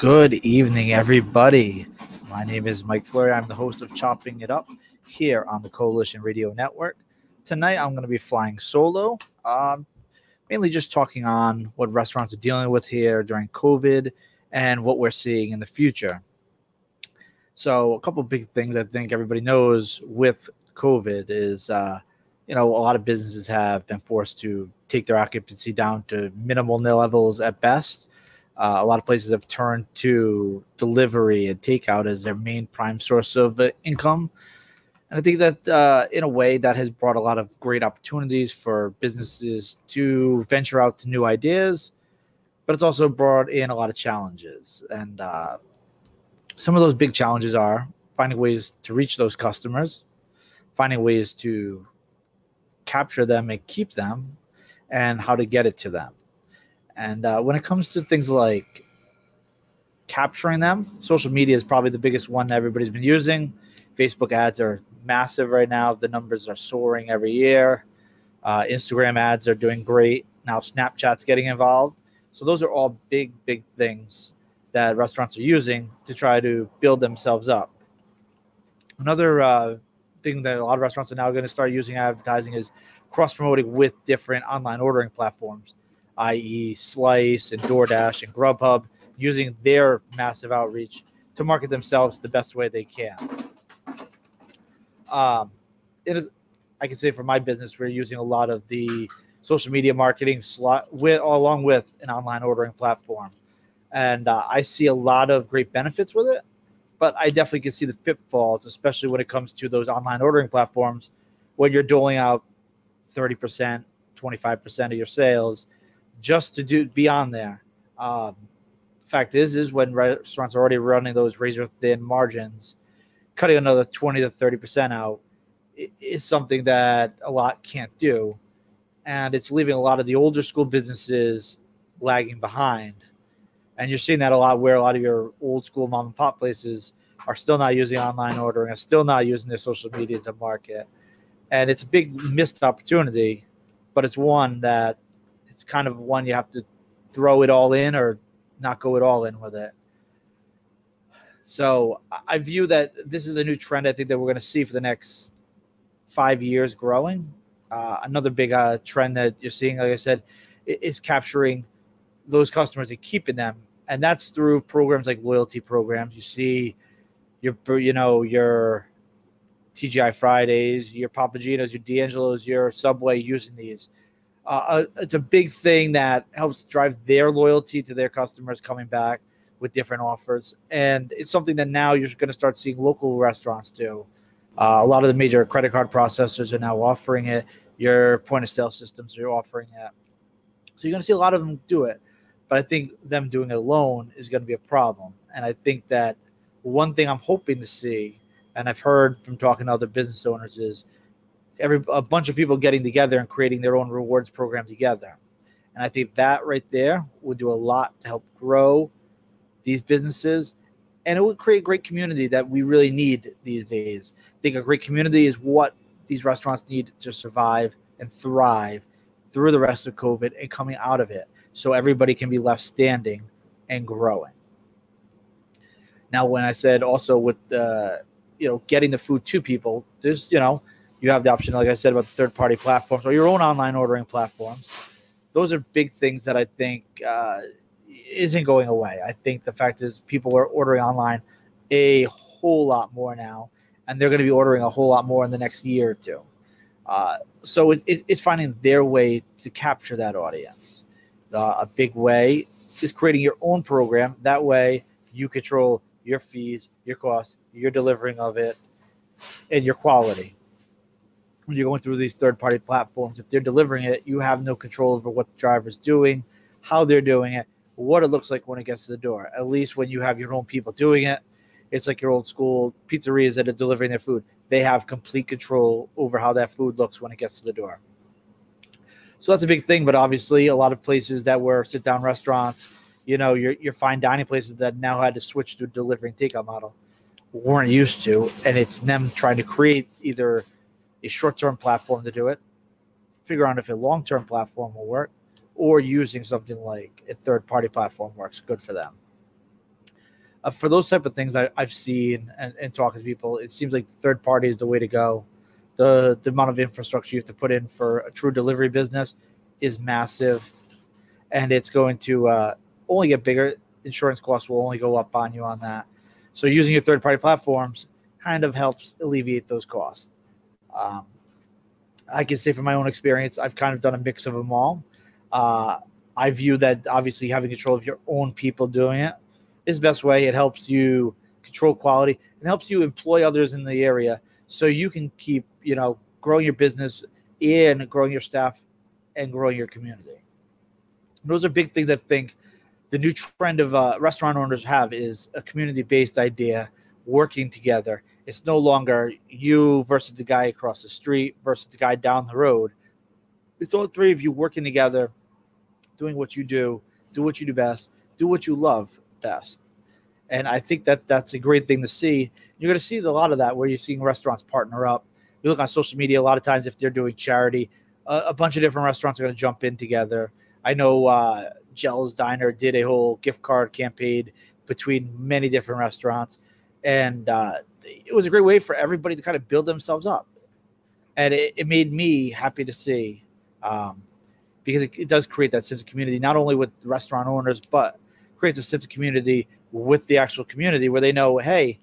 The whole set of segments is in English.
Good evening, everybody. My name is Mike Fleury. I'm the host of Chopping It Up here on the Coalition Radio Network. Tonight, I'm going to be flying solo, mainly just talking on what restaurants are dealing with here during COVID and what we're seeing in the future. So, a couple of big things I think everybody knows with COVID is, a lot of businesses have been forced to take their occupancy down to minimal levels at best. A lot of places have turned to delivery and takeout as their main prime source of income. And I think that in a way that has brought a lot of great opportunities for businesses to venture out to new ideas, but it's also brought in a lot of challenges. And some of those big challenges are finding ways to reach those customers, finding ways to capture them and keep them, and how to get it to them. And when it comes to things like capturing them, social media is probably the biggest one that everybody's been using. Facebook ads are massive right now. The numbers are soaring every year. Instagram ads are doing great. Now Snapchat's getting involved. So those are all big, big things that restaurants are using to try to build themselves up. Another thing that a lot of restaurants are now going to start using advertising is cross-promoting with different online ordering platforms, i.e. Slice and DoorDash and Grubhub, using their massive outreach to market themselves the best way they can. I can say for my business, we're using a lot of the social media marketing along with an online ordering platform. And I see a lot of great benefits with it, but I definitely can see the pitfalls, especially when it comes to those online ordering platforms when you're doling out 30%, 25% of your sales just to be on there. Fact is when restaurants are already running those razor thin margins, cutting another 20 to 30% out is something that a lot can't do. And it's leaving a lot of the older school businesses lagging behind. And you're seeing that a lot where a lot of your old school mom and pop places are still not using online ordering, are still not using their social media to market. And it's a big missed opportunity, but it's one that it's kind of one you have to throw it all in or not go it all in with it. So I view that this is a new trend I think that we're going to see for the next 5 years growing. Another big trend that you're seeing, like I said, is capturing those customers and keeping them. And that's through programs like loyalty programs. You see your TGI Fridays, your Papa Gino's, your D'Angelo's, your Subway using these. It's a big thing that helps drive their loyalty to their customers coming back with different offers. And it's something that now you're going to start seeing local restaurants do. A lot of the major credit card processors are now offering it. Your point of sale systems are offering it. So you're going to see a lot of them do it. But I think them doing it alone is going to be a problem. And I think that one thing I'm hoping to see, and I've heard from talking to other business owners, is a bunch of people getting together and creating their own rewards program together. And I think that right there would do a lot to help grow these businesses. And it would create a great community that we really need these days. I think a great community is what these restaurants need to survive and thrive through the rest of COVID and coming out of it, so everybody can be left standing and growing. Now, when I said also with getting the food to people, there's you have the option, like I said, about the third-party platforms or your own online ordering platforms. Those are big things that I think isn't going away. I think the fact is people are ordering online a whole lot more now, and they're going to be ordering a whole lot more in the next year or two. So it's finding their way to capture that audience. A big way is creating your own program. That way you control your fees, your costs, your delivering of it, and your quality. When you're going through these third-party platforms, if they're delivering it, you have no control over what the driver's doing, how they're doing it, what it looks like when it gets to the door. At least when you have your own people doing it, it's like your old school pizzerias that are delivering their food. They have complete control over how that food looks when it gets to the door. So that's a big thing, but obviously a lot of places that were sit-down restaurants, your fine dining places that now had to switch to a delivery and takeout model weren't used to, and it's them trying to create either a short-term platform to do it, figure out if a long-term platform will work, or using something like a third-party platform works good for them. For those type of things I've seen and talking to people, it seems like third party is the way to go. The amount of infrastructure you have to put in for a true delivery business is massive, and it's going to only get bigger. Insurance costs will only go up on you on that. So using your third party platforms kind of helps alleviate those costs. I can say from my own experience, I've kind of done a mix of them all. I view that obviously having control of your own people doing it is the best way. It helps you control quality and helps you employ others in the area so you can keep, growing your business and growing your staff and growing your community. Those are big things I think the new trend of restaurant owners have is a community-based idea working together. It's no longer you versus the guy across the street versus the guy down the road. It's all three of you working together, doing what you do what you do best, do what you love best. And I think that that's a great thing to see. You're going to see a lot of that where you're seeing restaurants partner up. You look on social media, a lot of times if they're doing charity, a bunch of different restaurants are going to jump in together. I know Jell's Diner did a whole gift card campaign between many different restaurants. And it was a great way for everybody to kind of build themselves up. And it made me happy to see because it does create that sense of community, not only with restaurant owners, but creates a sense of community with the actual community where they know, hey,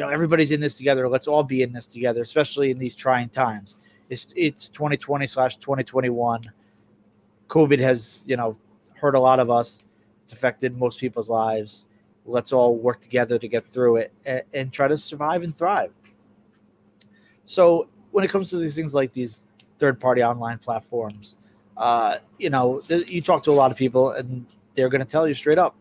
everybody's in this together. Let's all be in this together, especially in these trying times. It's 2020/2021. COVID has, hurt a lot of us. It's affected most people's lives. Let's all work together to get through it and try to survive and thrive. So when it comes to these things like these third-party online platforms, you talk to a lot of people and they're going to tell you straight up,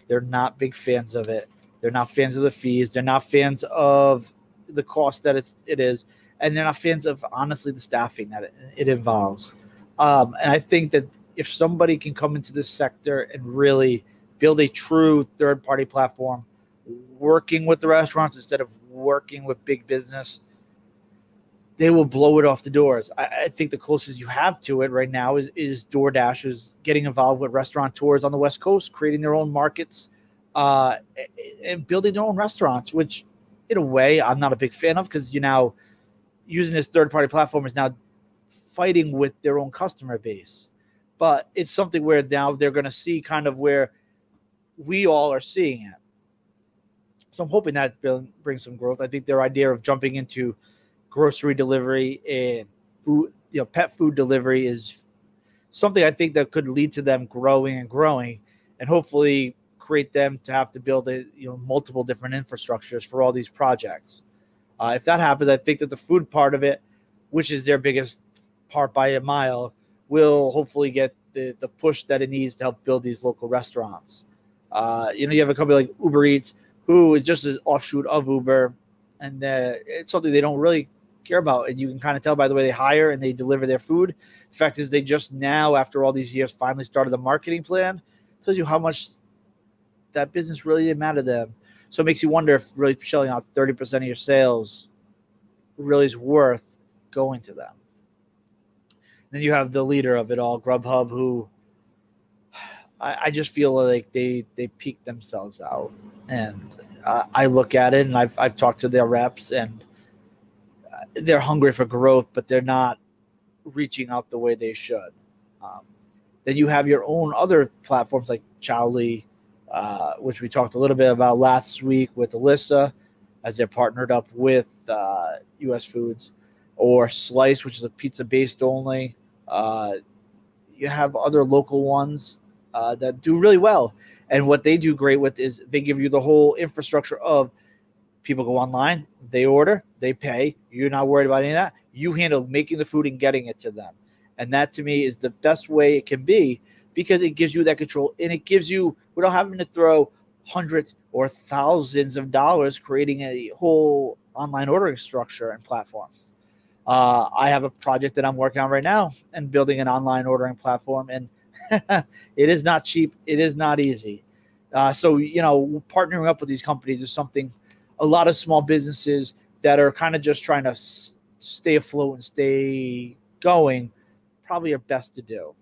they're not big fans of it. They're not fans of the fees. They're not fans of the cost that it is. And they're not fans of, honestly, the staffing that it involves. And I think that if somebody can come into this sector and really build a true third-party platform, working with the restaurants instead of working with big business, they will blow it off the doors. I think the closest you have to it right now is DoorDash is getting involved with restaurateurs on the West Coast, creating their own markets and building their own restaurants, which in a way I'm not a big fan of because using this third-party platform is now fighting with their own customer base. But it's something where now they're going to see kind of where we all are seeing it. So I'm hoping that brings some growth. I think their idea of jumping into grocery delivery and food, pet food delivery is something I think that could lead to them growing and hopefully create them to have to build multiple different infrastructures for all these projects. If that happens, I think that the food part of it, which is their biggest part by a mile, will hopefully get the push that it needs to help build these local restaurants. You have a company like Uber Eats, who is just an offshoot of Uber, and it's something they don't really care about. And you can kind of tell by the way they hire and they deliver their food. The fact is they just now, after all these years, finally started the marketing plan. It tells you how much that business really didn't matter to them. So it makes you wonder if really shelling out 30% of your sales really is worth going to them. Then you have the leader of it all, Grubhub, who I just feel like they peaked themselves out. And I look at it, and I've talked to their reps, and they're hungry for growth, but they're not reaching out the way they should. Then you have your own other platforms like Chowly, which we talked a little bit about last week with Alyssa, as they're partnered up with U.S. Foods, or Slice, which is a pizza-based only. You have other local ones that do really well. And what they do great with is they give you the whole infrastructure of people go online, they order, they pay. You're not worried about any of that. You handle making the food and getting it to them. And that, to me, is the best way it can be because it gives you that control. And it gives you, without having to throw hundreds or thousands of dollars creating a whole online ordering structure and platform. I have a project that I'm working on right now and building an online ordering platform, and it is not cheap. It is not easy. So, partnering up with these companies is something a lot of small businesses that are kind of just trying to stay afloat and stay going probably are best to do.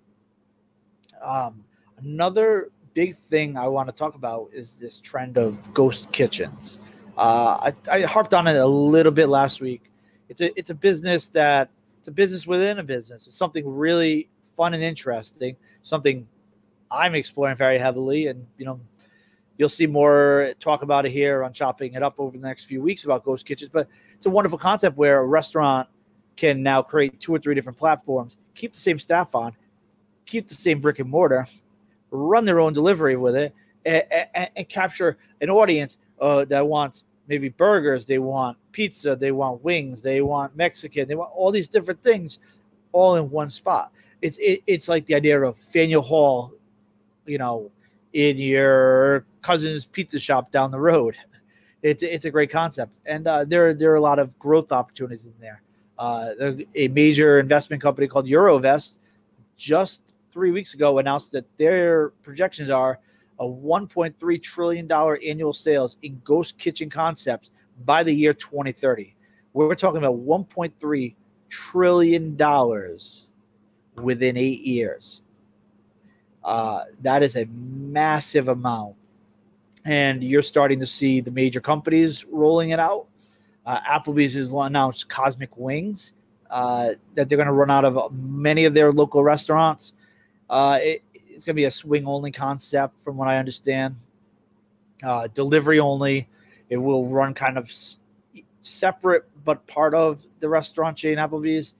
Another big thing I want to talk about is this trend of ghost kitchens. I harped on it a little bit last week. It's a business within a business. It's something really fun and interesting. Something I'm exploring very heavily, and you'll see more talk about it here on Chopping It Up over the next few weeks about ghost kitchens. But it's a wonderful concept where a restaurant can now create 2 or 3 different platforms, keep the same staff on, keep the same brick and mortar, run their own delivery with it, and capture an audience that wants maybe burgers, they want pizza, they want wings, they want Mexican, they want all these different things all in one spot. It's like the idea of Faneuil Hall, in your cousin's pizza shop down the road. It's a great concept, and there are a lot of growth opportunities in there. A major investment company called Eurovest just 3 weeks ago announced that their projections are a $1.3 trillion annual sales in ghost kitchen concepts by the year 2030. We're talking about $1.3 trillion within 8 years. That is a massive amount. And you're starting to see the major companies rolling it out. Applebee's has announced Cosmic Wings that they're going to run out of many of their local restaurants. It's going to be a swing-only concept from what I understand. Delivery only. It will run kind of separate but part of the restaurant chain Applebee's,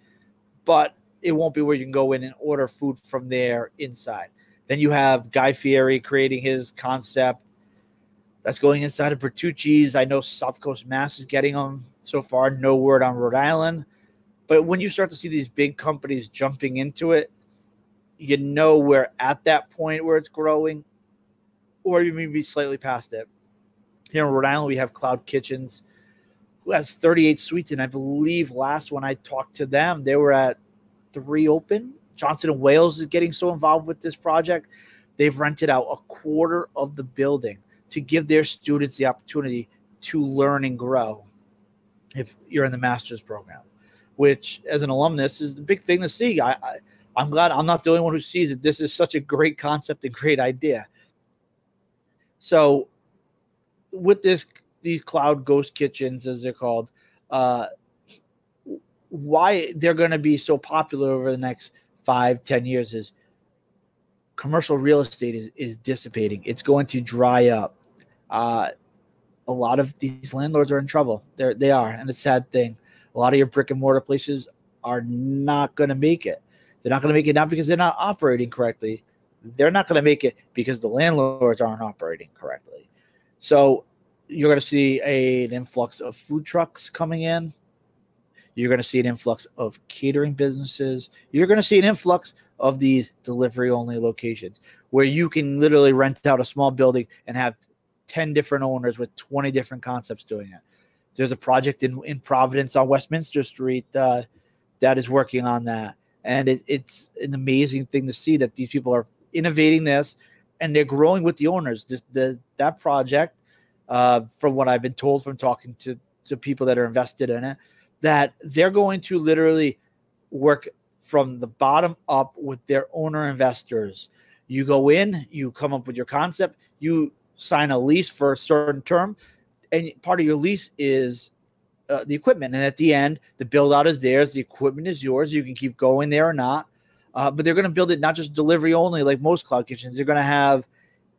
but it won't be where you can go in and order food from there inside. Then you have Guy Fieri creating his concept that's going inside of Bertucci's. I know South Coast Mass is getting them so far. No word on Rhode Island. But when you start to see these big companies jumping into it, we're at that point where it's growing, or you may be slightly past it. Here in Rhode Island, we have Cloud Kitchens, who has 38 suites, and I believe last when I talked to them, they were at 3 open. Johnson & Wales is getting so involved with this project. They've rented out a quarter of the building to give their students the opportunity to learn and grow if you're in the master's program, which as an alumnus is the big thing to see. I'm glad I'm not the only one who sees it. This is such a great concept, a great idea. So with these cloud ghost kitchens, as they're called, why they're going to be so popular over the next 5-10 years is commercial real estate is dissipating. It's going to dry up. A lot of these landlords are in trouble. They are, and it's a sad thing. A lot of your brick and mortar places are not going to make it. They're not going to make it not because they're not operating correctly. They're not going to make it because the landlords aren't operating correctly. So you're going to see an influx of food trucks coming in. You're going to see an influx of catering businesses. You're going to see an influx of these delivery-only locations where you can literally rent out a small building and have 10 different owners with 20 different concepts doing it. There's a project in Providence on Westminster Street that is working on that. And it's an amazing thing to see that these people are innovating this and they're growing with the owners. That project, from what I've been told from talking to people that are invested in it, that they're going to literally work from the bottom up with their owner investors. You go in, you come up with your concept, you sign a lease for a certain term, and part of your lease is the equipment. And at the end, the build out is theirs. The equipment is yours. You can keep going there or not. But they're going to build it not just delivery only like most cloud kitchens. They're going to have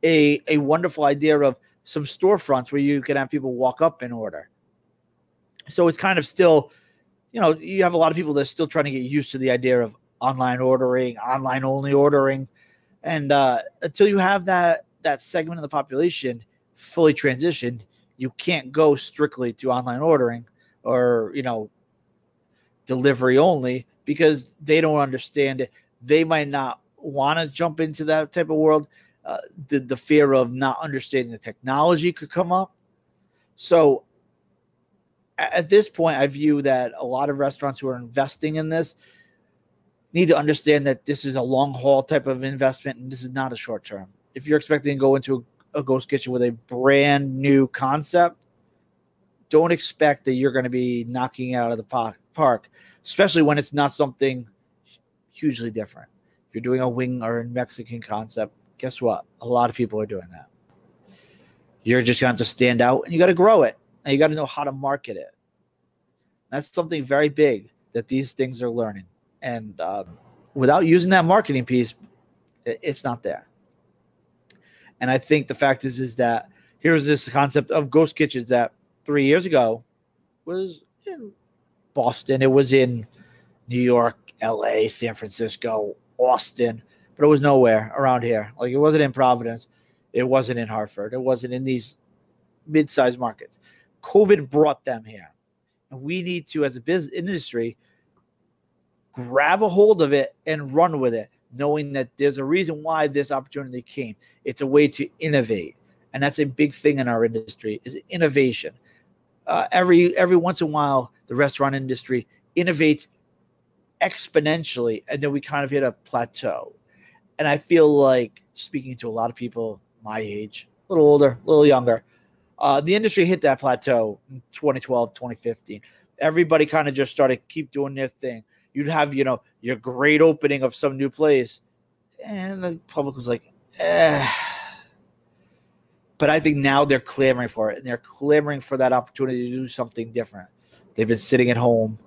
a wonderful idea of some storefronts where you can have people walk up and order. So it's kind of still, you have a lot of people that are still trying to get used to the idea of online ordering, online only ordering. And until you have that segment of the population fully transitioned, you can't go strictly to online ordering or, delivery only because they don't understand it. They might not want to jump into that type of world. The fear of not understanding the technology could come up. So at this point, I view that a lot of restaurants who are investing in this need to understand that this is a long haul type of investment and this is not a short term. If you're expecting to go into a ghost kitchen with a brand new concept, don't expect that you're going to be knocking it out of the park, especially when it's not something hugely different. If you're doing a wing or a Mexican concept, Guess what? A lot of people are doing that. You're just going to have to stand out, and you got to grow it, and you got to know how to market it. That's something very big that these things are learning. And without using that marketing piece, it's not there. And I think the fact is that here's this concept of ghost kitchens that 3 years ago was in Boston. It was in New York, LA, San Francisco, Austin, but it was nowhere around here. Like, it wasn't in Providence. It wasn't in Hartford. It wasn't in these mid-sized markets. COVID brought them here. And we need to, as a business industry, grab a hold of it and run with it, knowing that there's a reason why this opportunity came. It's a way to innovate. And that's a big thing in our industry, is innovation. Every once in a while, the restaurant industry innovates exponentially, and then we kind of hit a plateau. And I feel like, speaking to a lot of people my age, a little older, a little younger, the industry hit that plateau in 2012, 2015. Everybody kind of just started keep doing their thing. You'd have, your great opening of some new place, and the public was like, eh. But I think now they're clamoring for it, and they're clamoring for that opportunity to do something different. They've been sitting at home.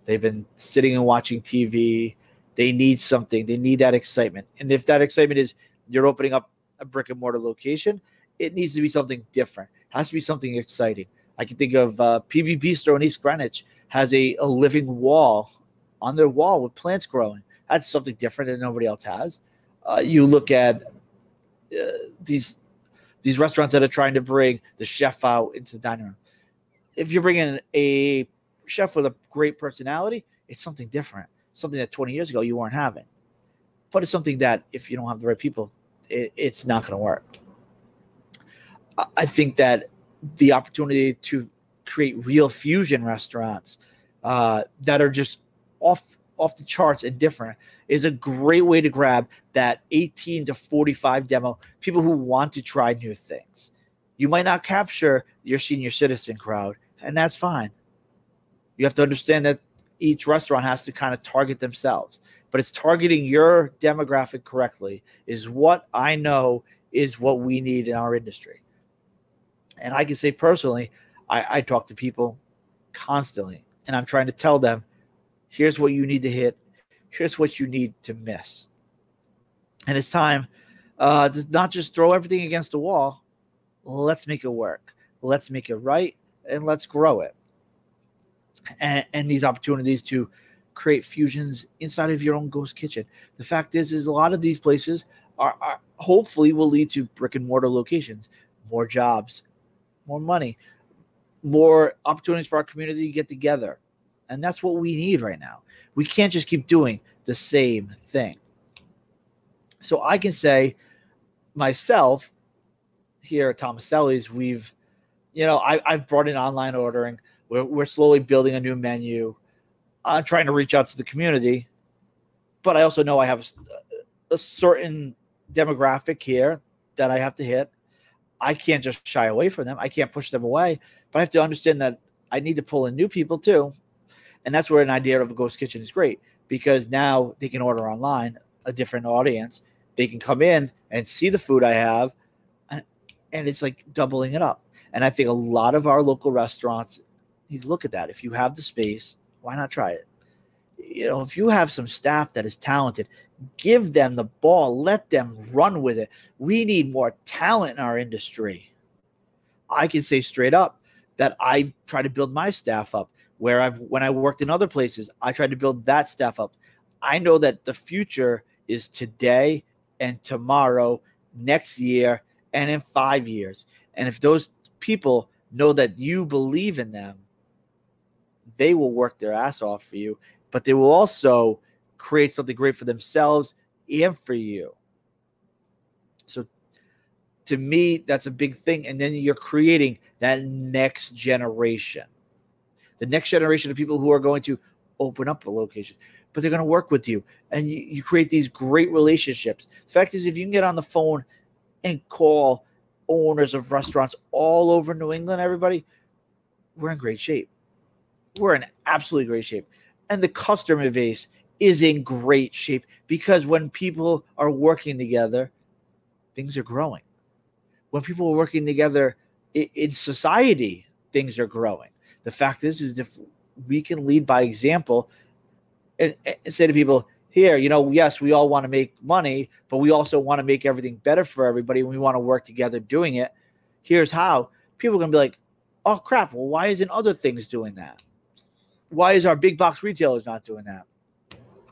They've been sitting and watching TV. They need something. They need that excitement. And if that excitement is you're opening up a brick and mortar location, it needs to be something different. It has to be something exciting. I can think of PB Bistro in East Greenwich has a living wall on their wall with plants growing. That's something different that nobody else has. You look at these restaurants that are trying to bring the chef out into the dining room. If you're bringing a chef with a great personality, it's something different, something that 20 years ago you weren't having. But it's something that if you don't have the right people, it's not going to work. I think that the opportunity to create real fusion restaurants that are just off the charts and different is a great way to grab that 18 to 45 demo, people who want to try new things. You might not capture your senior citizen crowd, and that's fine. You have to understand that each restaurant has to kind of target themselves, but it's targeting your demographic correctly is what I know is what we need in our industry. And I can say personally, I talk to people constantly, and I'm trying to tell them, here's what you need to hit. Here's what you need to miss. And it's time to not just throw everything against the wall. Let's make it work. Let's make it right, and let's grow it. And these opportunities to create fusions inside of your own ghost kitchen. The fact is a lot of these places are hopefully will lead to brick and mortar locations, more jobs, more money, more opportunities for our community to get together. And that's what we need right now. We can't just keep doing the same thing. So I can say myself here at Tomaselli's, I've brought in online ordering. We're slowly building a new menu. I'm trying to reach out to the community, but I also know I have a certain demographic here that I have to hit. I can't just shy away from them. I can't push them away, but I have to understand that I need to pull in new people too. And that's where an idea of a ghost kitchen is great, because now they can order online, a different audience. They can come in and see the food I have, and it's like doubling it up. And I think a lot of our local restaurants need to look at that. If you have the space, why not try it? If you have some staff that is talented, give them the ball. Let them run with it. We need more talent in our industry. I can say straight up that I try to build my staff up. When I worked in other places, I tried to build that staff up. I know that the future is today and tomorrow, next year, and in 5 years. And if those people know that you believe in them, they will work their ass off for you, but they will also create something great for themselves and for you. So to me, that's a big thing. And then you're creating that next generation. The next generation of people who are going to open up a location, but they're going to work with you. And you create these great relationships. The fact is, if you can get on the phone and call owners of restaurants all over New England, everybody, we're in great shape. We're in absolutely great shape. And the customer base is in great shape, because when people are working together, things are growing. When people are working together in society, things are growing. The fact is if we can lead by example and say to people, here, yes, we all want to make money, but we also want to make everything better for everybody. And we want to work together doing it. Here's how. People are going to be like, oh, crap. Well, why isn't other things doing that? Why is our big box retailers not doing that?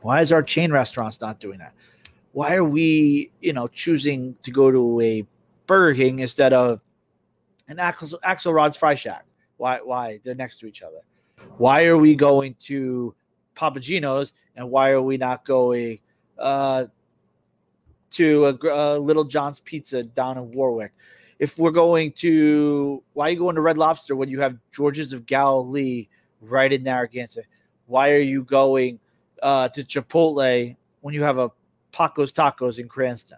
Why is our chain restaurants not doing that? Why are we, choosing to go to a Burger King instead of an Axelrod's Fry Shack? Why? They're next to each other. Why are we going to Papa Gino's, and why are we not going to a Little John's Pizza down in Warwick? If we're going to, why are you going to Red Lobster when you have George's of Galilee right in Narragansett? Why are you going to Chipotle when you have a Paco's Tacos in Cranston?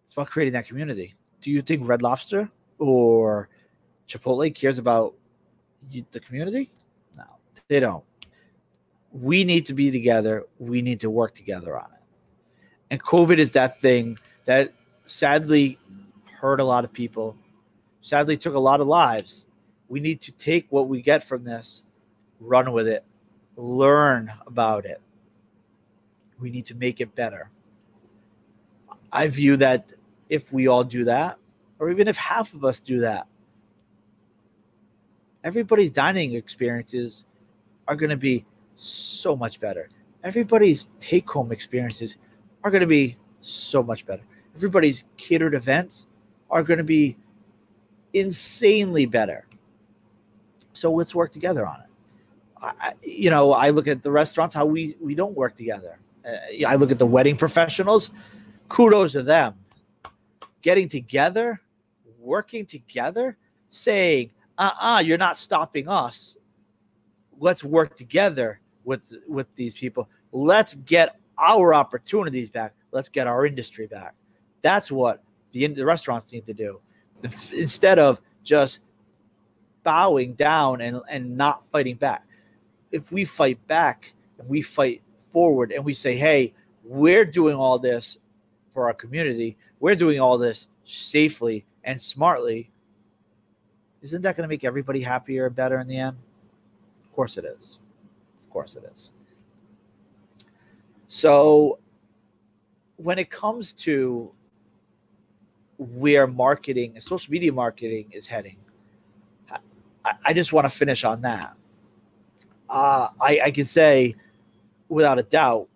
It's about creating that community. Do you think Red Lobster or Chipotle cares about the community? No, they don't. We need to be together. We need to work together on it. And COVID is that thing that sadly hurt a lot of people, sadly took a lot of lives. We need to take what we get from this, run with it, learn about it. We need to make it better. I view that if we all do that, or even if half of us do that, everybody's dining experiences are going to be so much better. Everybody's take-home experiences are going to be so much better. Everybody's catered events are going to be insanely better. So let's work together on it. I look at the restaurants, how we don't work together. I look at the wedding professionals. Kudos to them. Getting together, working together, saying, you're not stopping us. Let's work together with these people. Let's get our opportunities back. Let's get our industry back. That's what the restaurants need to do. Instead of just bowing down and not fighting back. If we fight back and we fight forward and we say, hey, we're doing all this for our community, we're doing all this safely and smartly, isn't that going to make everybody happier and better in the end? Of course it is. Of course it is. So when it comes to where marketing and social media marketing is heading, I just want to finish on that. I can say without a doubt,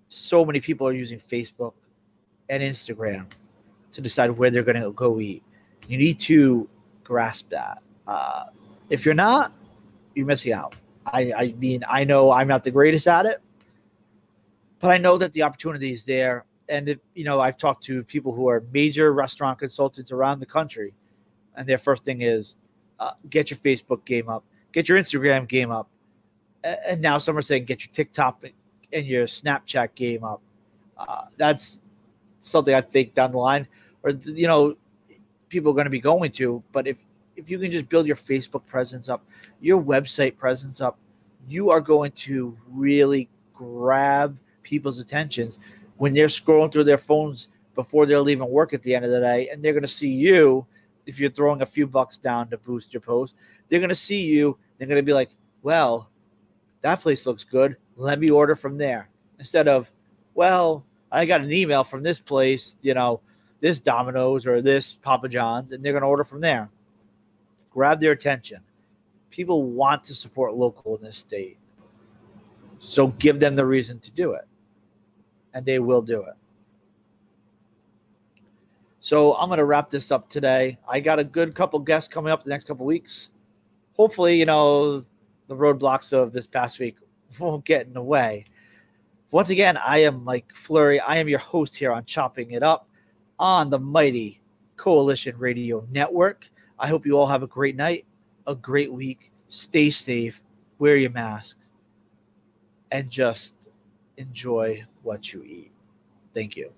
so many people are using Facebook and Instagram to decide where they're going to go eat. You need to grasp that. If you're not, you're missing out. I mean, I know I'm not the greatest at it, but I know that the opportunity is there. And if, I've talked to people who are major restaurant consultants around the country, and their first thing is get your Facebook game up, get your Instagram game up. And now some are saying get your TikTok and your Snapchat game up. That's something I think down the line, or people are going to be going to. But if you can just build your Facebook presence up, your website presence up, you are going to really grab people's attentions when they're scrolling through their phones before they're leaving work at the end of the day, and they're going to see you. If you're throwing a few bucks down to boost your post, they're going to see you. They're going to be like, well, that place looks good. Let me order from there. Instead of, well, I got an email from this place, this Domino's or this Papa John's, and they're going to order from there. Grab their attention. People want to support local in this state. So give them the reason to do it. And they will do it. So I'm going to wrap this up today. I got a good couple guests coming up the next couple weeks. Hopefully, the roadblocks of this past week won't get in the way. Once again, I am Mike Fleury. I am your host here on Chopping It Up on the mighty Coalition Radio Network. I hope you all have a great night, a great week. Stay safe, wear your mask, and just enjoy what you eat. Thank you.